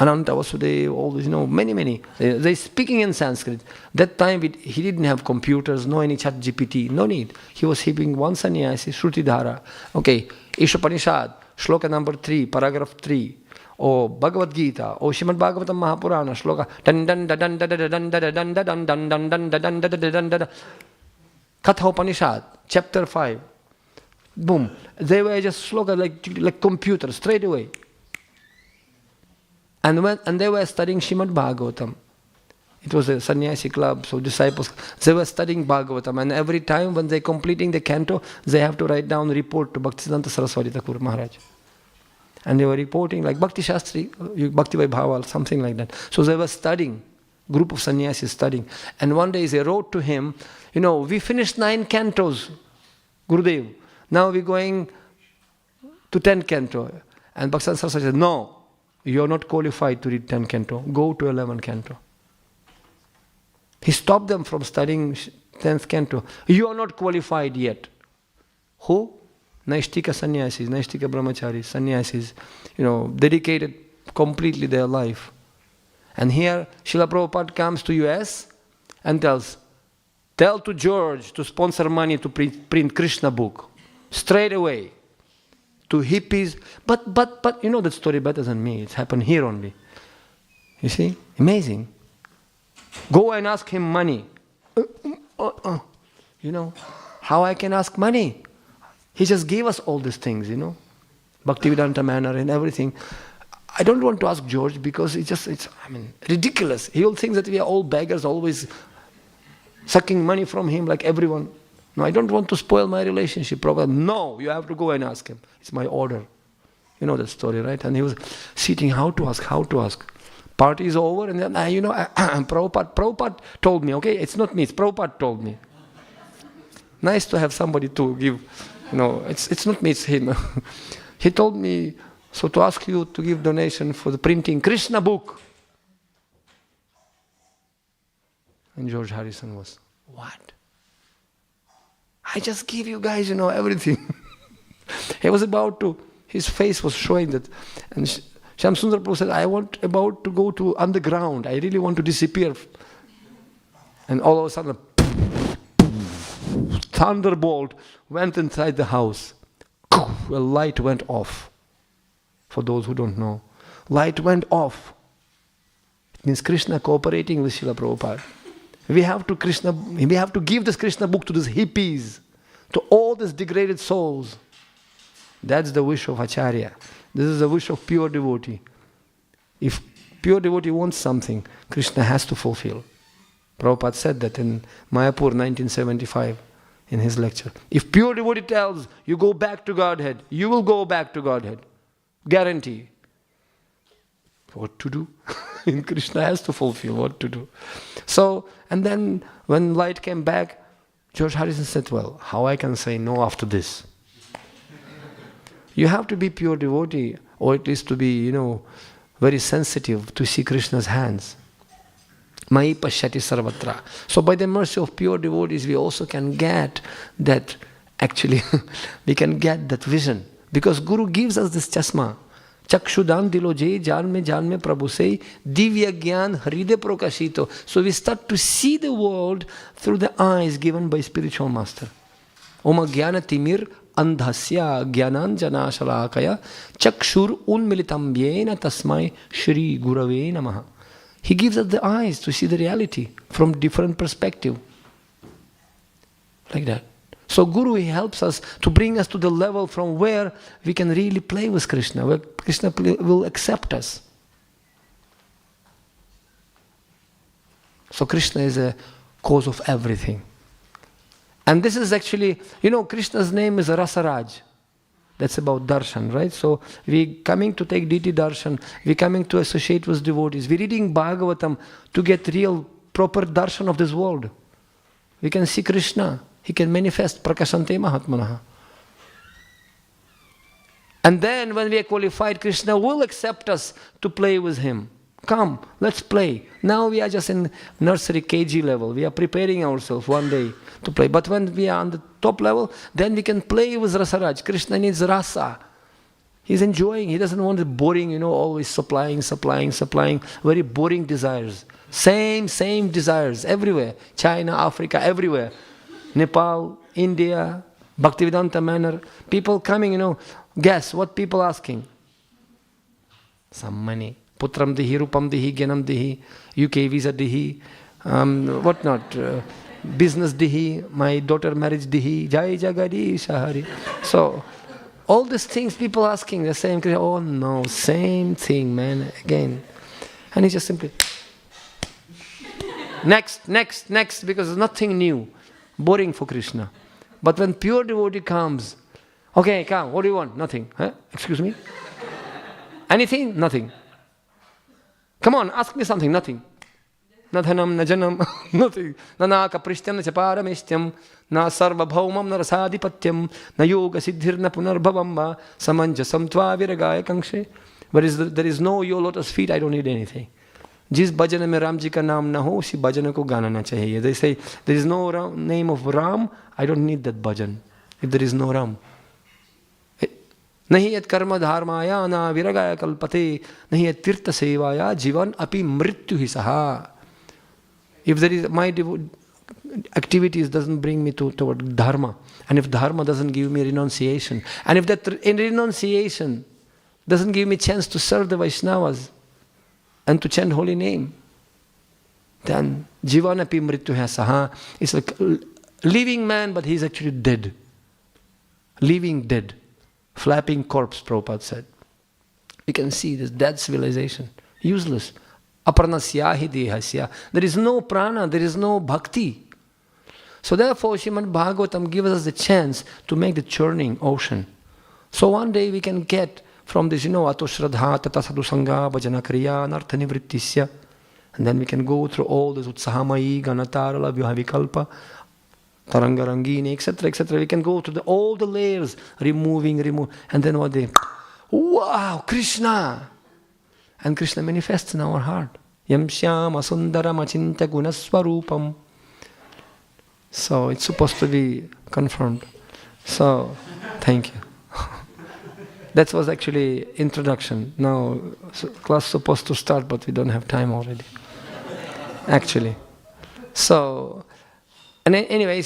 Ananta, Vasudeva, all this, many. They speaking in Sanskrit. That time he didn't have computers, no any chat GPT, no need. He was heaping one sannyasi, Shrutidhara. Okay, Ishopanishad, shloka number 3, paragraph 3. Or Bhagavad Gita, or Srimad Bhagavatam Mahapurana, shloka Katha Upanishad, chapter 5. Boom. They were just sloka like computers, straight away. And they were studying Srimad Bhagavatam. It was a sannyasi club, so disciples, they were studying Bhagavatam. And every time when they're completing the canto, they have to write down a report to Bhaktisiddhanta Saraswati Thakur Maharaj. And they were reporting like Bhakti Shastri, Bhakti Vaibhava, something like that. So they were studying, group of sannyasis studying. And one day they wrote to him, we finished 9 cantos, Gurudev. Now we're going to 10 canto. And Bhaktisiddhanta Saraswati said, no, you're not qualified to read 10 canto. Go to 11 canto. He stopped them from studying 10th canto. You are not qualified yet. Who? Naishtika sannyasis, Naishtika brahmacharis, sannyasis, dedicated completely their life. And here, Srila Prabhupada comes to US and tell to George to sponsor money to print Krishna book. Straight away. To hippies. But that story better than me. It's happened here only. You see? Amazing. Go and ask him money. How I can ask money? He just gave us all these things, Bhaktivedanta manner and everything. I don't want to ask George because it's ridiculous. He will think that we are all beggars, always sucking money from him like everyone. No, I don't want to spoil my relationship. Prabhupada, no, you have to go and ask him. It's my order. You know that story, right? And he was sitting, how to ask. Party is over and then, Prabhupada told me, okay, it's not me, it's Prabhupada told me. Nice to have somebody to give, it's not me, it's him. He told me, so to ask you to give donation for the printing Krishna book. And George Harrison was, what? I just give you guys, everything. He was about to, his face was showing that. And Shyam Sundar Prabhu said, I want about to go to underground. I really want to disappear. And all of a sudden, thunderbolt went inside the house. A light went off. For those who don't know. Light went off. It means Krishna cooperating with Srila Prabhupada. We have to give this Krishna book to these hippies, to all these degraded souls. That's the wish of Acharya. This is the wish of pure devotee. If pure devotee wants something, Krishna has to fulfill. Prabhupada said that in Mayapur 1975 in his lecture. If pure devotee tells you go back to Godhead, you will go back to Godhead. Guarantee. What to do? Krishna has to fulfill what to do. So, and then when light came back, George Harrison said, well, how I can say no after this? You have to be pure devotee, or at least to be, very sensitive to see Krishna's hands. Mai pashyati sarvatra. So by the mercy of pure devotees, we also can get that, actually, we can get that vision. Because Guru gives us this chasma. Chakshudan diloje, jaan mein Prabhu say, divya gyan hriday prokashito. So we start to see the world through the eyes given by spiritual master. Oma jnana timir andhasya jnananjana shalakaya chakshur unmilitam yena tasmai shri gurave namaha. He gives us the eyes to see the reality from different perspective. Like that. So Guru, he helps us to bring us to the level from where we can really play with Krishna, where Krishna will accept us. So Krishna is a cause of everything. And this is actually, Krishna's name is Rasaraj. That's about darshan, right? So we coming to take deity darshan, we coming to associate with devotees, we reading Bhagavatam to get real, proper darshan of this world. We can see Krishna. He can manifest prakashante mahatmanaha. And then when we are qualified, Krishna will accept us to play with him. Come, let's play. Now we are just in nursery KG level. We are preparing ourselves one day to play. But when we are on the top level, then we can play with Rasaraj. Krishna needs rasa. He's enjoying. He doesn't want it boring, always supplying. Very boring desires. Same desires everywhere. China, Africa, everywhere. Nepal, India, Bhaktivedanta manner. People coming, guess what people asking? Some money. Putram dihi, rupam dihi, gyanam dihi, UK visa dihi, what not, business dihi, my daughter marriage dihi, jai jagadi shahari. So, all these things people asking the same, oh no, same thing, man, again. And he just simply, next, because there's nothing new. Boring for Krishna. But when pure devotee comes, okay, come, what do you want? Nothing. Huh? Excuse me? Anything? Nothing. Come on, ask me something. Nothing. Na dhanam, na janam, nothing. Na nakaprishyam, na chaparameshyam, na sarvabhaumam, na rasadhipatyam, na yoga siddhir, na punarbhavam va, samanjasam tva viragaya kangshe. There is no your lotus feet, I don't need anything. जिस भजन में राम जी का नाम ना हो उसी भजन को गाना ना चाहिए. They say there is no name of Ram, I don't need that bhajan if there is no Ram. नहीं यत् कर्म धार्माया ना विरगाय कल्पते, नहीं यत् तीर्थ सेवाया जीवन अपि मृत्यु ही सहा. If there is my activities doesn't bring me toward dharma, and if dharma doesn't give me renunciation, and if that renunciation doesn't give me chance to serve the Vaishnavas and to chant holy name, then jivanapi mrityuha saha is like a living man, but he's actually dead. Living dead. Flapping corpse, Prabhupada said. You can see this dead civilization. Useless. Aparnasyahi dehasya. There is no prana, there is no bhakti. So therefore, Srimad Bhagavatam gives us the chance to make the churning ocean. So one day we can get from this, ato shraddha, tata sadhu sangha, bhajana kriya, nartha nivrittisya. And then we can go through all this utsahamai, ganatarala, vyuhavikalpa, tarangarangini, etc., etc. We can go through all the layers, remove. And then what day? Wow, Krishna! And Krishna manifests in our heart. Yam shyama sundaram achinta gunaswarupam. So it's supposed to be confirmed. So, thank you. That was actually introduction. Now, class is supposed to start, but we don't have time already. Actually. So, and anyway,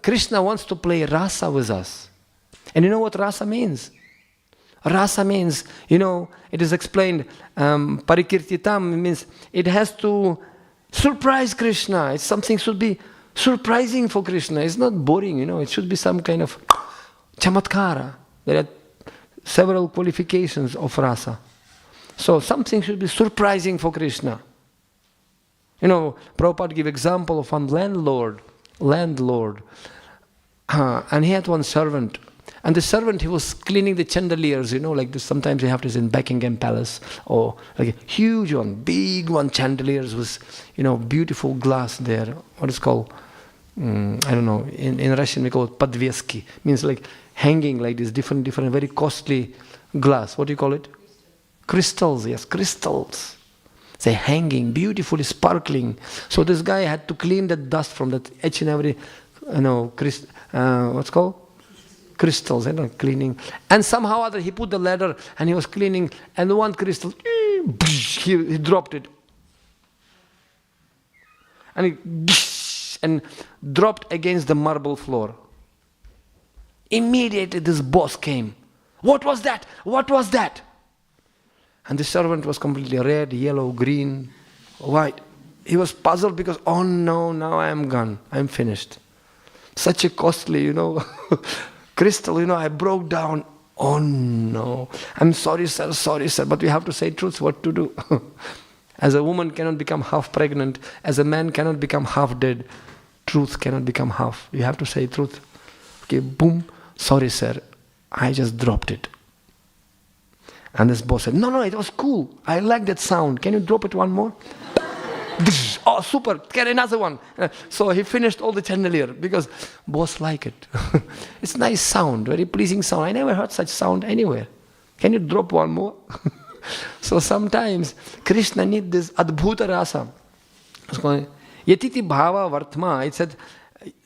Krishna wants to play rasa with us. And you know what rasa means? Rasa means, it is explained, parikirtitam means it has to surprise Krishna. It's something should be surprising for Krishna. It's not boring, it should be some kind of chamatkara. There are several qualifications of rasa. So something should be surprising for Krishna. Prabhupada gave example of one landlord, and he had one servant. And the servant, he was cleaning the chandeliers, like this. Sometimes you have this in Buckingham Palace, or like a huge one, big one, chandeliers with, beautiful glass there. What is called? I don't know. In Russian we call it podveski. Means like hanging like this, different, very costly glass. What do you call it? Crystals, yes, crystals. They're hanging, beautifully sparkling. So this guy had to clean the dust from that each and every, what's called? crystals, cleaning. And somehow or other he put the ladder and he was cleaning, and the one crystal, he dropped it. And he dropped against the marble floor. Immediately this boss came. What was that? What was that? And the servant was completely red, yellow, green, white. He was puzzled because, oh no, now I am gone. I am finished. Such a costly, crystal, I broke down. Oh no. I'm sorry, sir, but we have to say truth, what to do. As a woman cannot become half pregnant, as a man cannot become half dead, truth cannot become half. You have to say truth. Okay, boom, sorry, sir, I just dropped it. And this boss said, no, it was cool. I like that sound. Can you drop it one more? Oh, super, get another one. So he finished all the chandelier because boss like it. It's nice sound, very pleasing sound. I never heard such sound anywhere. Can you drop one more? So sometimes Krishna needs this adbhuta rasa. Yatiti bhava vartma.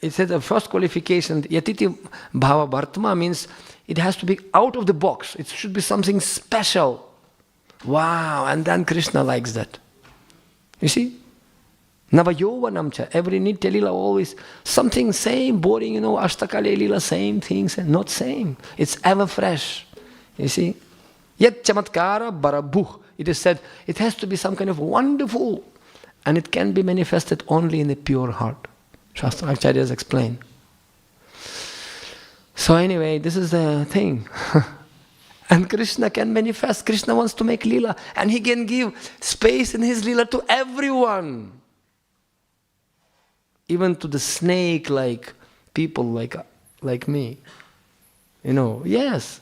It said the first qualification, yatiti bhava vartma means it has to be out of the box. It should be something special. Wow, and then Krishna likes that. You see? Navayovanamcha. Every Nitya Lila always something same, boring, Ashtakali Lila, same things, and not same. It's ever fresh. You see? Yet chamatkara barabhuh. It is said, it has to be some kind of wonderful, and it can be manifested only in a pure heart. Shastra Acharyas explain. So anyway, this is the thing. And Krishna can manifest. Krishna wants to make Leela. And he can give space in his Leela to everyone. Even to the snake-like people like me. Yes.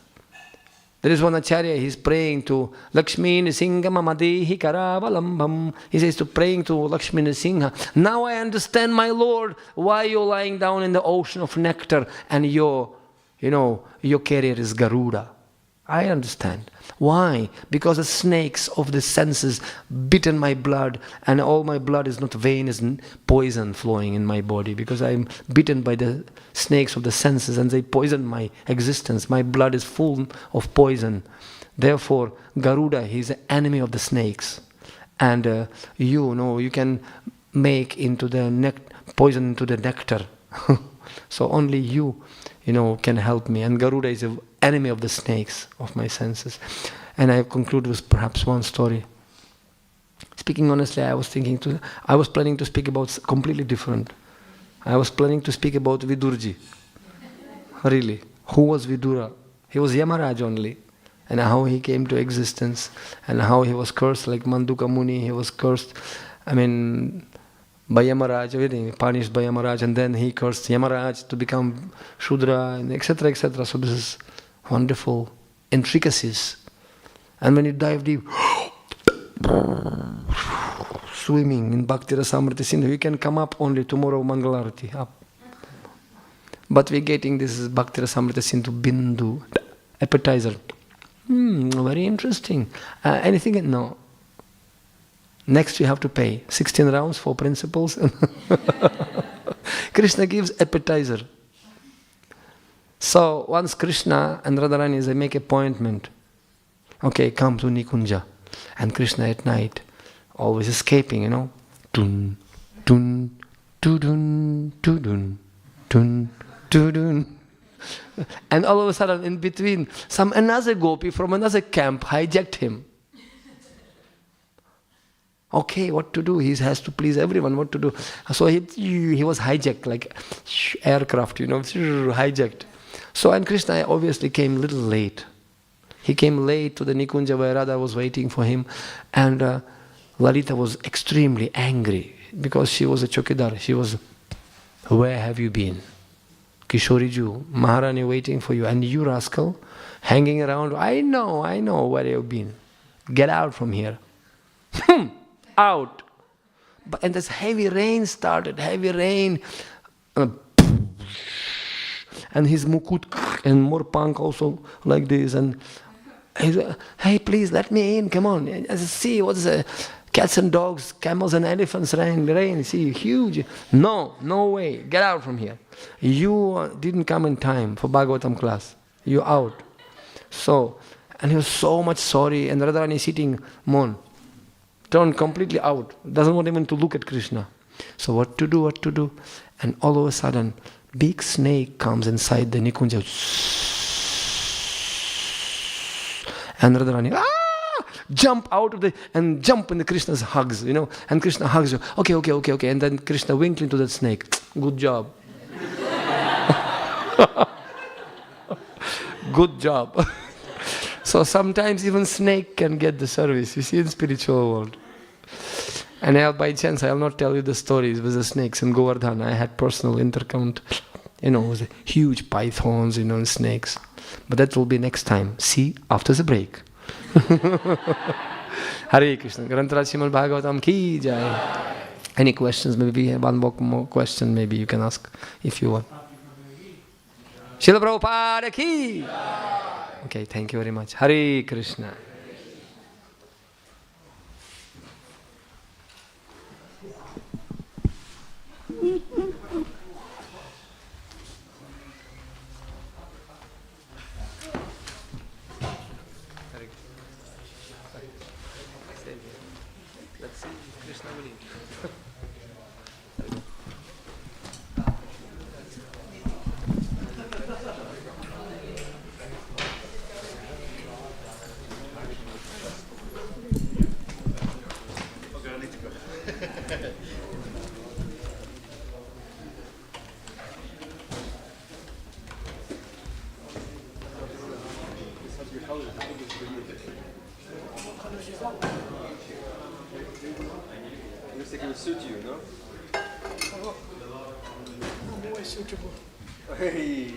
There is one Acharya, he's praying to Lakshmi Nisingha Mamadehi Karavalambam. He says to praying to Lakshmi Nisingha, now I understand, my Lord, why you're lying down in the ocean of nectar and your carrier is Garuda. I understand. Why? Because the snakes of the senses bitten my blood, and all my blood is not vein, is poison flowing in my body, because I am bitten by the snakes of the senses and they poison my existence. My blood is full of poison. Therefore, Garuda, he is the enemy of the snakes. And you can make into the poison into the nectar. So only you can help me. And Garuda is an enemy of the snakes of my senses. And I conclude with perhaps one story. Speaking honestly, I was planning to speak about completely different. I was planning to speak about Vidurji. Really. Who was Vidura? He was Yamaraj only. And how he came to existence. And how he was cursed like Manduka Muni. He was cursed, by Yamaraj, punished by Yamaraj, and then he cursed Yamaraj to become Shudra, and etc., etc. So this is wonderful intricacies. And when you dive deep, swimming in Bhakti Rasamrita Sindhu, you can come up only tomorrow Mangalarati, up. But we're getting this Bhakti Rasamrita Sindhu Bindu, appetizer. Very interesting. Anything? No. Next you have to pay 16 rounds for principles. Krishna gives appetizer. So once Krishna and Radharani, they make appointment. Okay, come to Nikunja. And Krishna at night, always escaping, Tun, tun, tudun, tudun, tun, tudun. And all of a sudden, in between, another gopi from another camp hijacked him. Okay, what to do? He has to please everyone, what to do? So he was hijacked, like aircraft, hijacked. So, and Krishna obviously came a little late. He came late to the Nikunja where Radha was waiting for him. And Lalita was extremely angry because she was a chokidar. She was, where have you been? Kishoriju, Maharani waiting for you. And you rascal, hanging around. I know where you've been. Get out from here. Out. And this heavy rain started, and his mukut and more punk also like this, and he said, hey, please let me in, come on. I said, see, what's Cats and dogs, camels and elephants rain, see, huge. No way, get out from here. You didn't come in time for Bhagavatam class. You're out. So, and he was so much sorry, and Radharani sitting, Mon, turned completely out, doesn't want even to look at Krishna. So what to do? And all of a sudden, big snake comes inside the Nikunja. And Radharani, jump out of and jump in the Krishna's hugs, and Krishna hugs you. Okay. And then Krishna winked into that snake. Good job. Good job. So sometimes even snake can get the service, you see, in spiritual world. And by chance, I'll not tell you the stories with the snakes in Govardhan. I had personal intercount, with huge pythons, and snakes. But that will be next time. See, after the break. Hare Krishna. Grantaraj Srimad Bhagavatam ki jai. Any questions? Maybe we have one more question. Maybe you can ask if you want. Srila Prabhupada ki. Okay, thank you very much. Hare Krishna. Let's see, Krishna will eat. Looks like it will suit you, no? More suitable. Hey.